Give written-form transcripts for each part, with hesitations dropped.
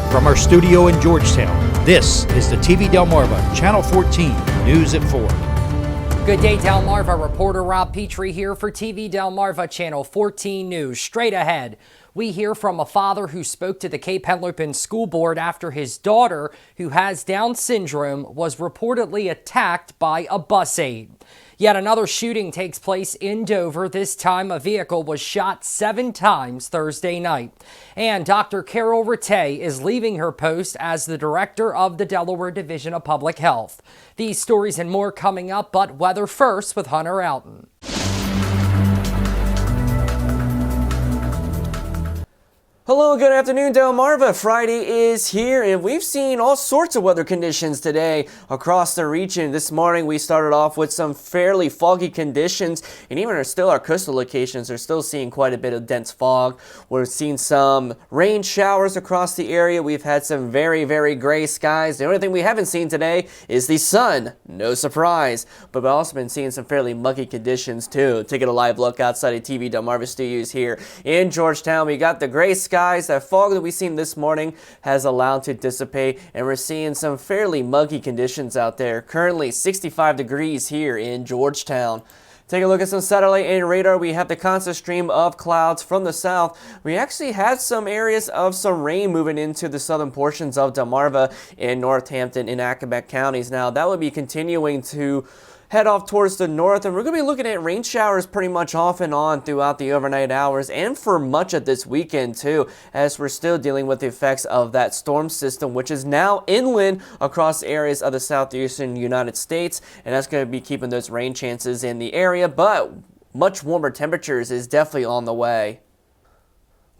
From our studio in Georgetown, this is the TV Delmarva Channel 14 News at 4. Good day, Delmarva. Reporter Rob Petrie here for TV Delmarva Channel 14 News. Straight ahead, we hear from a father who spoke to the Cape Henlopen School Board after his daughter, who has Down syndrome, was reportedly attacked by a bus aide. Yet another shooting takes place in Dover. This time, a vehicle was shot 7 times Thursday night. And Dr. Carol Rattay is leaving her post as the director of the Delaware Division of Public Health. These stories and more coming up, but weather first with Hunter Alton. Hello, good afternoon, Delmarva. Friday is here, and we've seen all sorts of weather conditions today across the region. This morning, we started off with some fairly foggy conditions, and even our coastal locations are still seeing quite a bit of dense fog. We're seeing some rain showers across the area. We've had some very, very gray skies. The only thing we haven't seen today is the sun. No surprise. But we've also been seeing some fairly muggy conditions, too. Taking a live look outside of TV Delmarva Studios here in Georgetown. We got the gray skies. That fog that we've seen this morning has allowed to dissipate, and we're seeing some fairly muggy conditions out there. Currently 65 degrees here in Georgetown. Take a look at some satellite and radar. We have the constant stream of clouds from the south. We actually had some areas of some rain moving into the southern portions of Delmarva and Northampton and Accomack counties. Now that would be continuing to head off towards the north, and we're going to be looking at rain showers pretty much off and on throughout the overnight hours and for much of this weekend too, as we're still dealing with the effects of that storm system, which is now inland across areas of the southeastern United States, and that's going to be keeping those rain chances in the area, but much warmer temperatures is definitely on the way.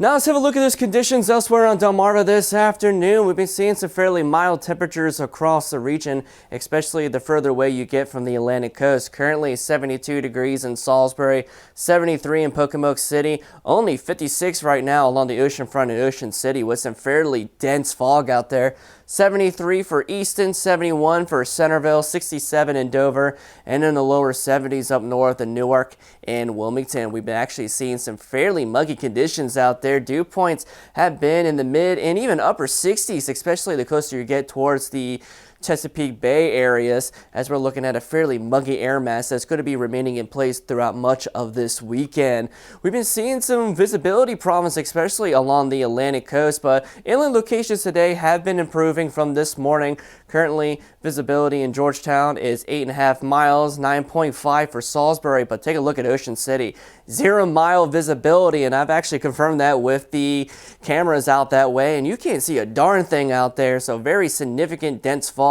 Now let's have a look at those conditions elsewhere on Delmarva this afternoon. We've been seeing some fairly mild temperatures across the region, especially the further away you get from the Atlantic coast. Currently 72 degrees in Salisbury, 73 in Pocomoke City, only 56 right now along the ocean front in Ocean City with some fairly dense fog out there. 73 for Easton, 71 for Centerville, 67 in Dover, and in the lower 70s up north in Newark and Wilmington. We've been actually seeing some fairly muggy conditions out there. Dew points have been in the mid and even upper 60s, especially the closer you get towards the Chesapeake Bay areas, as we're looking at a fairly muggy air mass that's going to be remaining in place throughout much of this weekend. We've been seeing some visibility problems, especially along the Atlantic coast, but inland locations today have been improving from this morning. Currently, visibility in Georgetown is 8.5 miles, 9.5 for Salisbury, but take a look at Ocean City. 0 mile visibility, and I've actually confirmed that with the cameras out that way, and you can't see a darn thing out there, so very significant dense fog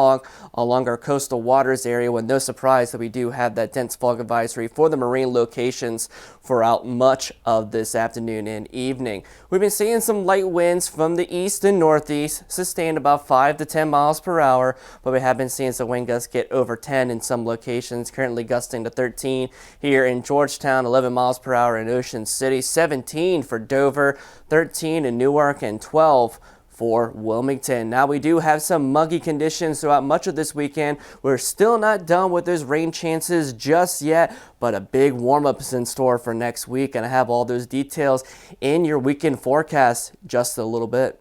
along our coastal waters area, with no surprise that we do have that dense fog advisory for the marine locations throughout much of this afternoon and evening. We've been seeing some light winds from the east and northeast, sustained about 5 to 10 miles per hour, but we have been seeing some wind gusts get over 10 in some locations, currently gusting to 13 here in Georgetown, 11 miles per hour in Ocean City, 17 for Dover, 13 in Newark, and 12 for Wilmington. Now we do have some muggy conditions throughout much of this weekend. We're still not done with those rain chances just yet, but a big warm-up is in store for next week, and I have all those details in your weekend forecast just a little bit.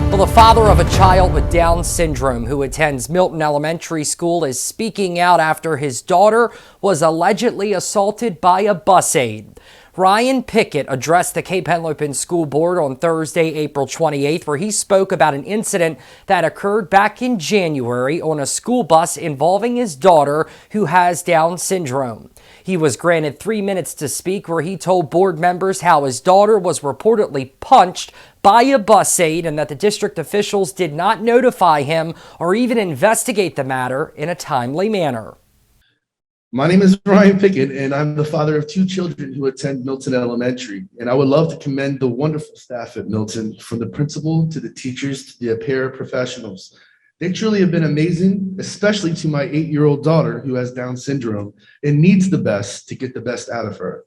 Well, the father of a child with Down syndrome who attends Milton Elementary School is speaking out after his daughter was allegedly assaulted by a bus aide. Ryan Pickett addressed the Cape Henlopen School Board on Thursday, April 28th, where he spoke about an incident that occurred back in January on a school bus involving his daughter who has Down syndrome. He was granted 3 minutes to speak, where he told board members how his daughter was reportedly punched by a bus aide and that the district officials did not notify him or even investigate the matter in a timely manner. My name is Ryan Pickett, and I'm the father of 2 children who attend Milton Elementary. And I would love to commend the wonderful staff at Milton, from the principal to the teachers to the paraprofessionals. They truly have been amazing, especially to my 8-year-old daughter who has Down syndrome and needs the best to get the best out of her.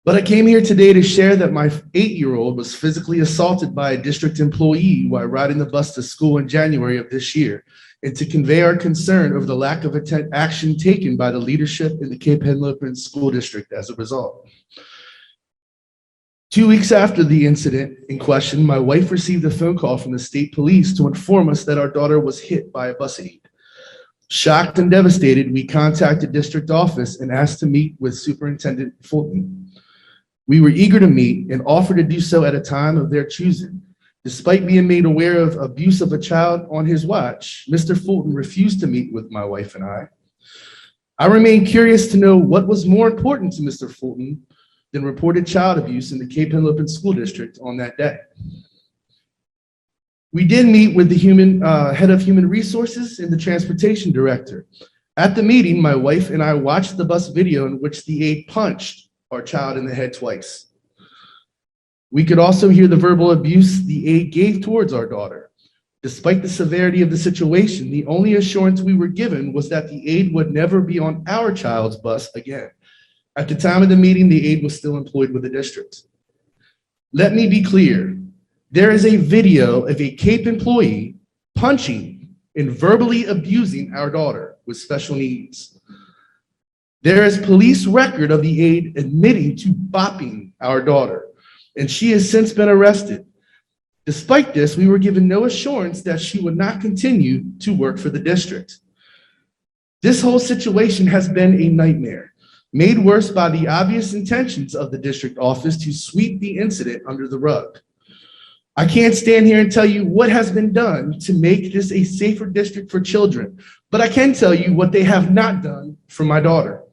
But I came here today to share that my 8-year-old was physically assaulted by a district employee while riding the bus to school in January of this year, and to convey our concern over the lack of action taken by the leadership in the Cape Henlopen School District as a result. 2 weeks after the incident in question, my wife received a phone call from the state police to inform us that our daughter was hit by a bus aide. Shocked and devastated, we contacted district office and asked to meet with Superintendent Fulton. We were eager to meet and offered to do so at a time of their choosing. Despite being made aware of abuse of a child on his watch, Mr. Fulton refused to meet with my wife and I. I remain curious to know what was more important to Mr. Fulton than reported child abuse in the Cape Henlopen School District on that day. We did meet with the head of human resources and the transportation director. At the meeting, my wife and I watched the bus video in which the aide punched our child in the head twice. We could also hear the verbal abuse the aide gave towards our daughter. Despite the severity of the situation, the only assurance we were given was that the aide would never be on our child's bus again. At the time of the meeting, the aide was still employed with the district. Let me be clear. There is a video of a Cape employee punching and verbally abusing our daughter with special needs. There is police record of the aide admitting to bopping our daughter, and she has since been arrested. Despite this, we were given no assurance that she would not continue to work for the district. This whole situation has been a nightmare, made worse by the obvious intentions of the district office to sweep the incident under the rug. I can't stand here and tell you what has been done to make this a safer district for children, but I can tell you what they have not done for my daughter,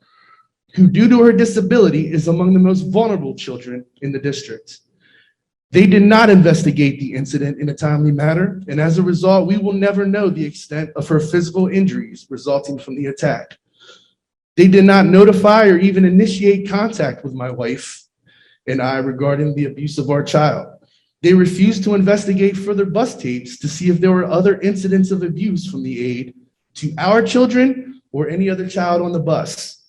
who due to her disability is among the most vulnerable children in the district. They did not investigate the incident in a timely manner, and as a result, we will never know the extent of her physical injuries resulting from the attack. They did not notify or even initiate contact with my wife and I regarding the abuse of our child. They refused to investigate further bus tapes to see if there were other incidents of abuse from the aide to our children or any other child on the bus.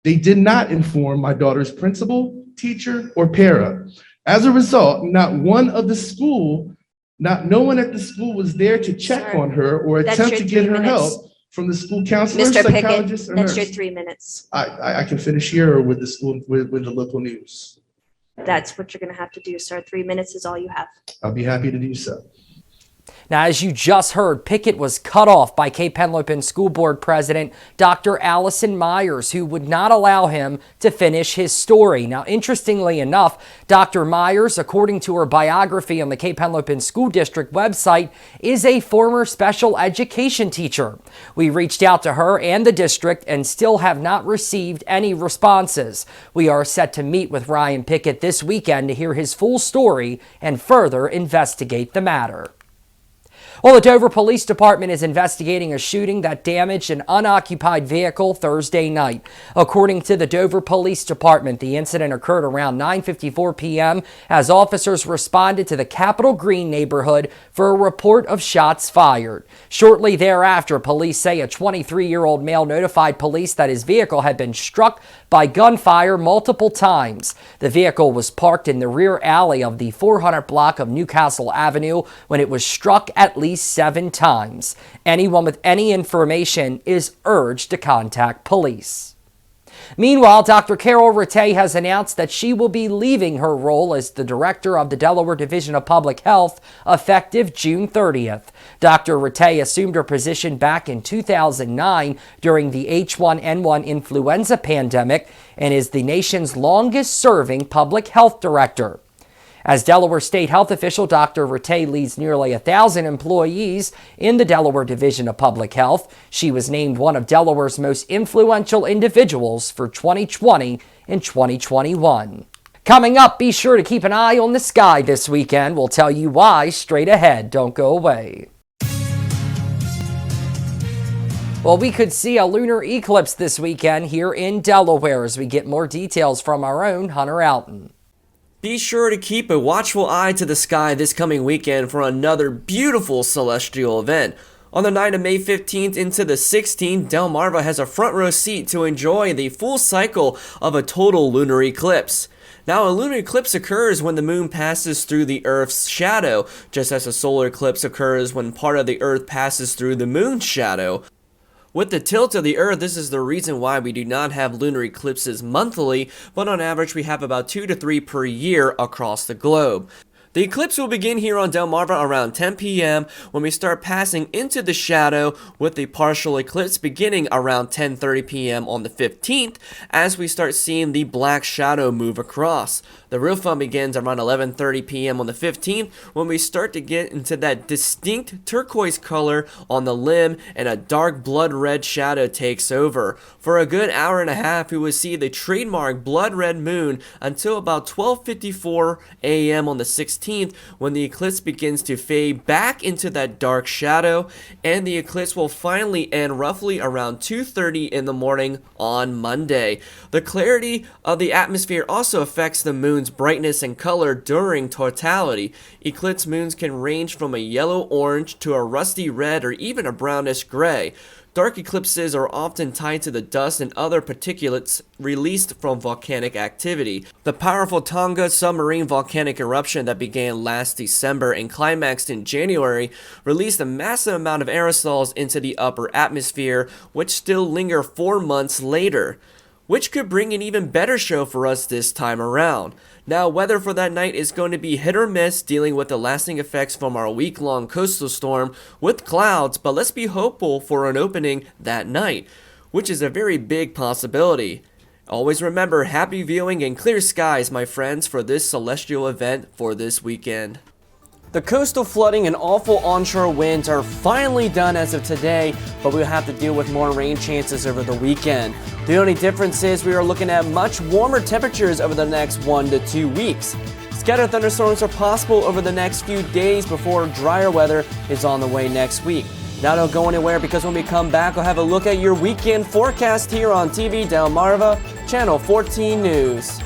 They did not inform my daughter's principal, teacher, or para. As a result, no one at the school was there to check on her or attempt to get her help from the school counselor, Mr. psychologist, Pickett, or that's your nurse. 3 minutes. I can finish here or with the school, with the local news. That's what you're going to have to do, sir. 3 minutes is all you have. I'll be happy to do so. Now, as you just heard, Pickett was cut off by Cape Henlopen School Board President Dr. Allison Myers, who would not allow him to finish his story. Now, interestingly enough, Dr. Myers, according to her biography on the Cape Henlopen School District website, is a former special education teacher. We reached out to her and the district and still have not received any responses. We are set to meet with Ryan Pickett this weekend to hear his full story and further investigate the matter. Well, the Dover Police Department is investigating a shooting that damaged an unoccupied vehicle Thursday night. According to the Dover Police Department, the incident occurred around 9:54 p.m. as officers responded to the Capitol Green neighborhood for a report of shots fired. Shortly thereafter, police say a 23-year-old male notified police that his vehicle had been struck by gunfire multiple times. The vehicle was parked in the rear alley of the 400 block of Newcastle Avenue when it was struck at least 7 times. Anyone with any information is urged to contact police. Meanwhile, Dr. Carol Rattay has announced that she will be leaving her role as the director of the Delaware Division of Public Health effective June 30th. Dr. Rattay assumed her position back in 2009 during the H1N1 influenza pandemic and is the nation's longest-serving public health director. As Delaware State Health official, Dr. Rattay leads nearly 1,000 employees in the Delaware Division of Public Health. She was named one of Delaware's most influential individuals for 2020 and 2021. Coming up, be sure to keep an eye on the sky this weekend. We'll tell you why straight ahead. Don't go away. Well, we could see a lunar eclipse this weekend here in Delaware as we get more details from our own Hunter Alton. Be sure to keep a watchful eye to the sky this coming weekend for another beautiful celestial event. On the night of May 15th into the 16th, Delmarva has a front row seat to enjoy the full cycle of a total lunar eclipse. Now, a lunar eclipse occurs when the moon passes through the Earth's shadow, just as a solar eclipse occurs when part of the Earth passes through the moon's shadow. With the tilt of the Earth, this is the reason why we do not have lunar eclipses monthly, but on average we have about 2 to 3 per year across the globe. The eclipse will begin here on Delmarva around 10 p.m. when we start passing into the shadow, with the partial eclipse beginning around 10:30 p.m. on the 15th as we start seeing the black shadow move across. The real fun begins around 11:30 p.m. on the 15th when we start to get into that distinct turquoise color on the limb and a dark blood red shadow takes over. For a good hour and a half we will see the trademark blood red moon until about 12:54 a.m. on the 16th when the eclipse begins to fade back into that dark shadow, and the eclipse will finally end roughly around 2:30 in the morning on Monday. The clarity of the atmosphere also affects the moon's brightness and color during totality. Eclipse moons can range from a yellow-orange to a rusty red or even a brownish gray. Dark eclipses are often tied to the dust and other particulates released from volcanic activity. The powerful Tonga submarine volcanic eruption that began last December and climaxed in January released a massive amount of aerosols into the upper atmosphere, which still linger 4 months later, which could bring an even better show for us this time around. Now, weather for that night is going to be hit or miss, dealing with the lasting effects from our week-long coastal storm with clouds, but let's be hopeful for an opening that night, which is a very big possibility. Always remember, happy viewing and clear skies, my friends, for this celestial event for this weekend. The coastal flooding and awful onshore winds are finally done as of today, but we'll have to deal with more rain chances over the weekend. The only difference is we are looking at much warmer temperatures over the next 1 to 2 weeks. Scattered thunderstorms are possible over the next few days before drier weather is on the way next week. Now don't go anywhere, because when we come back, we'll have a look at your weekend forecast here on TV Delmarva, Channel 14 News.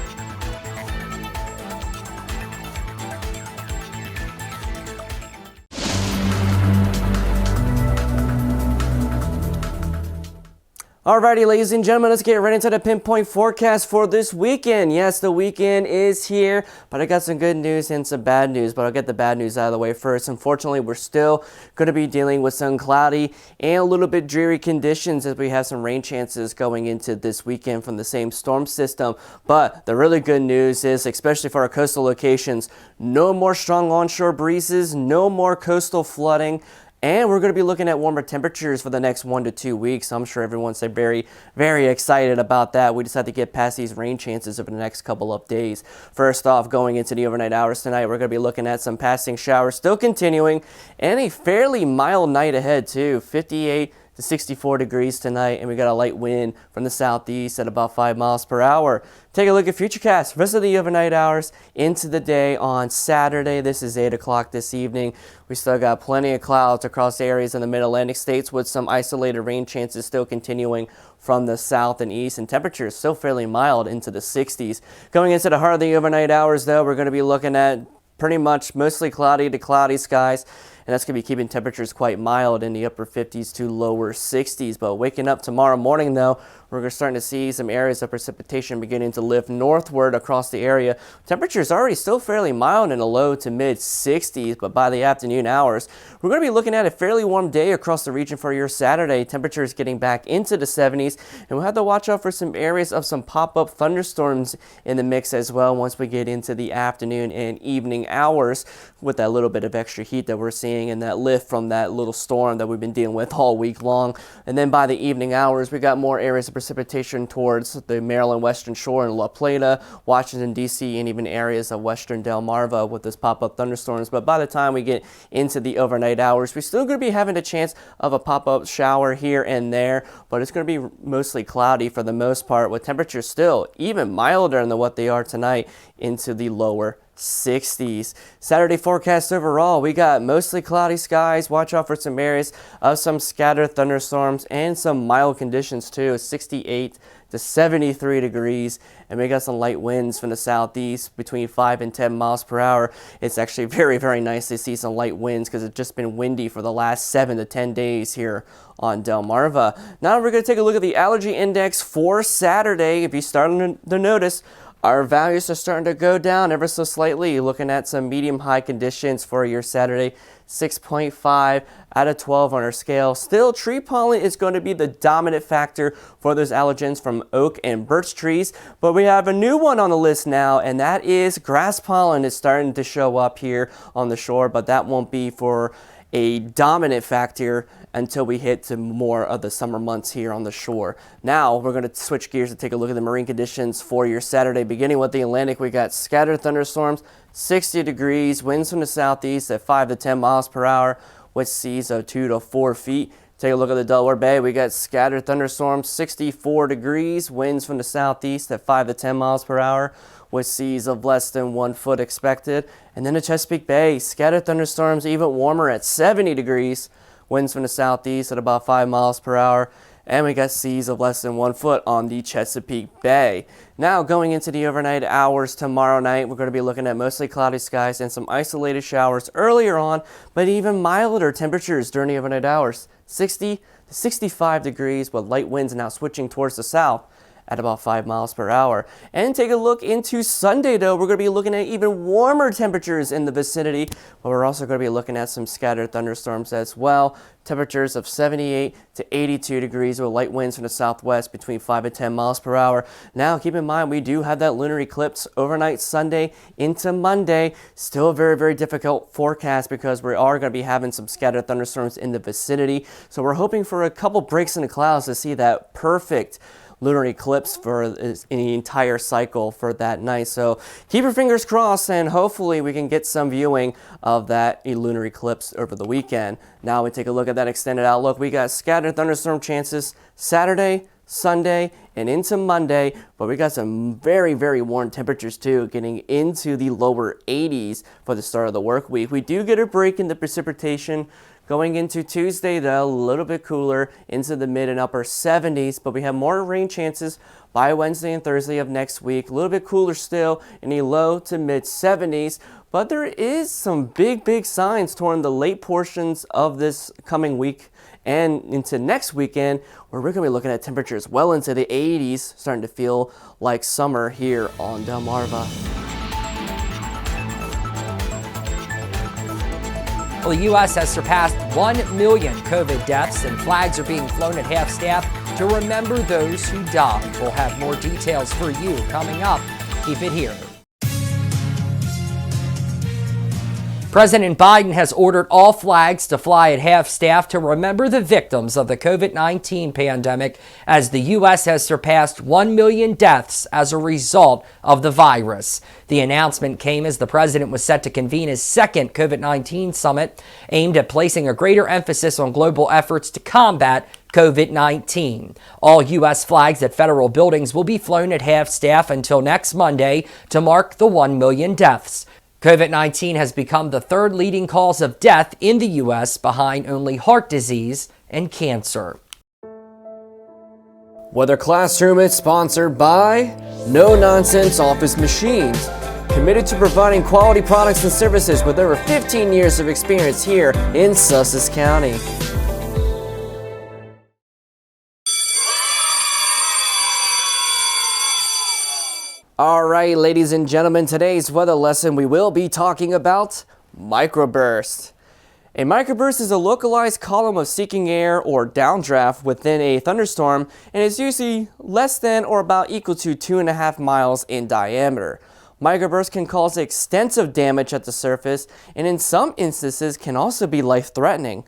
Alrighty, ladies and gentlemen, let's get right into the pinpoint forecast for this weekend. Yes, the weekend is here, but I got some good news and some bad news, but I'll get the bad news out of the way first. Unfortunately, we're still going to be dealing with some cloudy and a little bit dreary conditions as we have some rain chances going into this weekend from the same storm system. But the really good news is, especially for our coastal locations, no more strong onshore breezes, no more coastal flooding. And we're going to be looking at warmer temperatures for the next 1 to 2 weeks. I'm sure everyone's very, very excited about that. We just have to get past these rain chances over the next couple of days. First off, going into the overnight hours tonight, we're going to be looking at some passing showers still continuing, and a fairly mild night ahead too. 58 to 64 degrees tonight, and we got a light wind from the southeast at about 5 miles per hour. Take a look at Futurecast. Rest of the overnight hours into the day on Saturday. This is 8 o'clock this evening. We still got plenty of clouds across areas in the mid-Atlantic states, with some isolated rain chances still continuing from the south and east, and temperatures still fairly mild into the 60s. Going into the heart of the overnight hours, though, we're going to be looking at pretty much mostly cloudy to cloudy skies, and that's going to be keeping temperatures quite mild in the upper 50s to lower 60s. But waking up tomorrow morning, though, we're starting to see some areas of precipitation beginning to lift northward across the area. Temperatures already still fairly mild in the low to mid 60s, but by the afternoon hours, we're going to be looking at a fairly warm day across the region for your Saturday. Temperatures getting back into the 70s, and we'll have to watch out for some areas of some pop-up thunderstorms in the mix as well once we get into the afternoon and evening hours, with that little bit of extra heat that we're seeing and that lift from that little storm that we've been dealing with all week long. And then by the evening hours, we got more areas of precipitation towards the Maryland Western Shore and La Plata, Washington, D.C., and even areas of western Delmarva with this pop-up thunderstorms. But by the time we get into the overnight hours, we're still going to be having a chance of a pop-up shower here and there, but it's going to be mostly cloudy for the most part, with temperatures still even milder than what they are tonight into the lower 60s. Saturday forecast overall, we got mostly cloudy skies. Watch out for some areas of some scattered thunderstorms and some mild conditions too. 68 to 73 degrees, and we got some light winds from the southeast between 5 and 10 miles per hour. It's actually very, very nice to see some light winds because it's just been windy for the last 7 to 10 days here on Delmarva. Now we're going to take a look at the allergy index for Saturday. If you start to notice, Our values are starting to go down ever so slightly. You're looking at some medium-high conditions for your Saturday, 6.5 out of 12 on our scale. Still, tree pollen is going to be the dominant factor for those allergens from oak and birch trees. But we have a new one on the list now, and that is grass pollen. Is starting to show up here on the shore, but that won't be for a dominant factor until we hit to more of the summer months here on the shore. Now we're going to switch gears and take a look at the marine conditions for your Saturday. Beginning with the Atlantic, we got scattered thunderstorms, 60 degrees, winds from the southeast at 5 to 10 miles per hour with seas of 2 to 4 feet. Take a look at the Delaware Bay. We got scattered thunderstorms, 64 degrees, winds from the southeast at 5 to 10 miles per hour with seas of less than 1 foot expected. And then the Chesapeake Bay, scattered thunderstorms, even warmer at 70 degrees, winds from the southeast at about 5 miles per hour. And we got seas of less than 1 foot on the Chesapeake Bay. Now going into the overnight hours tomorrow night, we're going to be looking at mostly cloudy skies and some isolated showers earlier on, but even milder temperatures during the overnight hours. 60 to 65 degrees with light winds now switching towards the south at about 5 miles per hour. And take a look into Sunday though, we're going to be looking at even warmer temperatures in the vicinity, but we're also going to be looking at some scattered thunderstorms as well. Temperatures of 78 to 82 degrees with light winds from the southwest between 5 to 10 miles per hour. Now keep in mind we do have that lunar eclipse overnight Sunday into Monday. Still a very, very difficult forecast because we are going to be having some scattered thunderstorms in the vicinity. So we're hoping for a couple breaks in the clouds to see that perfect lunar eclipse for the entire cycle for that night. So keep your fingers crossed and hopefully we can get some viewing of that lunar eclipse over the weekend. Now we take a look at that extended outlook. We got scattered thunderstorm chances Saturday, Sunday, and into Monday, but we got some very, very warm temperatures too, getting into the lower 80s for the start of the work week. We do get a break in the precipitation going into Tuesday, though, a little bit cooler into the mid and upper 70s, but we have more rain chances by Wednesday and Thursday of next week. A little bit cooler still in the low to mid 70s, but there is some big signs toward the late portions of this coming week and into next weekend, where we're going to be looking at temperatures well into the 80s, starting to feel like summer here on Delmarva. Well, the U.S. has surpassed 1 million COVID deaths, and flags are being flown at half-staff to remember those who died. We'll have more details for you coming up. Keep it here. President Biden has ordered all flags to fly at half-staff to remember the victims of the COVID-19 pandemic, as the U.S. has surpassed 1 million deaths as a result of the virus. The announcement came as the president was set to convene his second COVID-19 summit, aimed at placing a greater emphasis on global efforts to combat COVID-19. All U.S. flags at federal buildings will be flown at half-staff until next Monday to mark the 1 million deaths. COVID-19 has become the third leading cause of death in the U.S., behind only heart disease and cancer. Weather Classroom is sponsored by No Nonsense Office Machines, committed to providing quality products and services with over 15 years of experience here in Sussex County. All right, ladies and gentlemen, today's weather lesson we will be talking about microbursts. A microburst is a localized column of sinking air or downdraft within a thunderstorm, and is usually less than or about equal to 2.5 miles in diameter. Microbursts can cause extensive damage at the surface, and in some instances can also be life-threatening.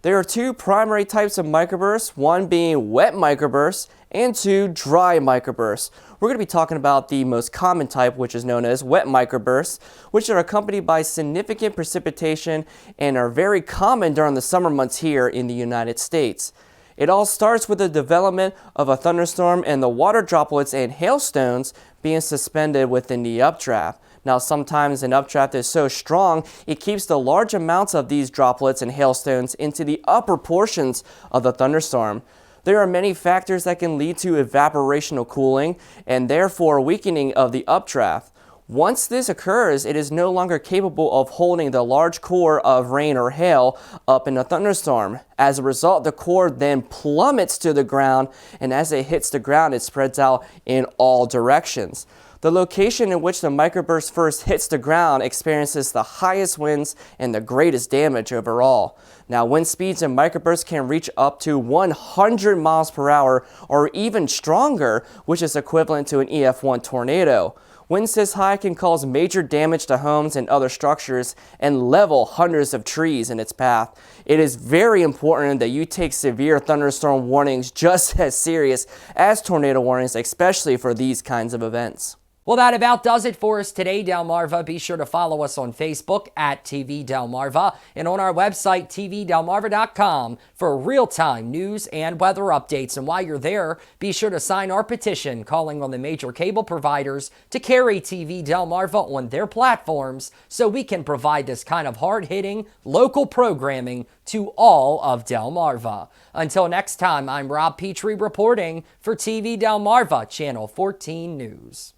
There are two primary types of microbursts, one being wet microbursts and two dry microbursts. We're going to be talking about the most common type, which is known as wet microbursts, which are accompanied by significant precipitation and are very common during the summer months here in the United States. It all starts with the development of a thunderstorm and the water droplets and hailstones being suspended within the updraft. Now, sometimes an updraft is so strong, it keeps the large amounts of these droplets and hailstones into the upper portions of the thunderstorm. There are many factors that can lead to evaporational cooling and therefore weakening of the updraft. Once this occurs, it is no longer capable of holding the large core of rain or hail up in a thunderstorm. As a result, the core then plummets to the ground, and as it hits the ground, it spreads out in all directions. The location in which the microburst first hits the ground experiences the highest winds and the greatest damage overall. Now, wind speeds in microbursts can reach up to 100 miles per hour or even stronger, which is equivalent to an EF1 tornado. Winds this high can cause major damage to homes and other structures and level hundreds of trees in its path. It is very important that you take severe thunderstorm warnings just as serious as tornado warnings, especially for these kinds of events. Well, that about does it for us today, Delmarva. Be sure to follow us on Facebook at TV Delmarva and on our website, tvdelmarva.com, for real-time news and weather updates. And while you're there, be sure to sign our petition calling on the major cable providers to carry TV Delmarva on their platforms so we can provide this kind of hard-hitting local programming to all of Delmarva. Until next time, I'm Rob Petrie reporting for TV Delmarva, Channel 14 News.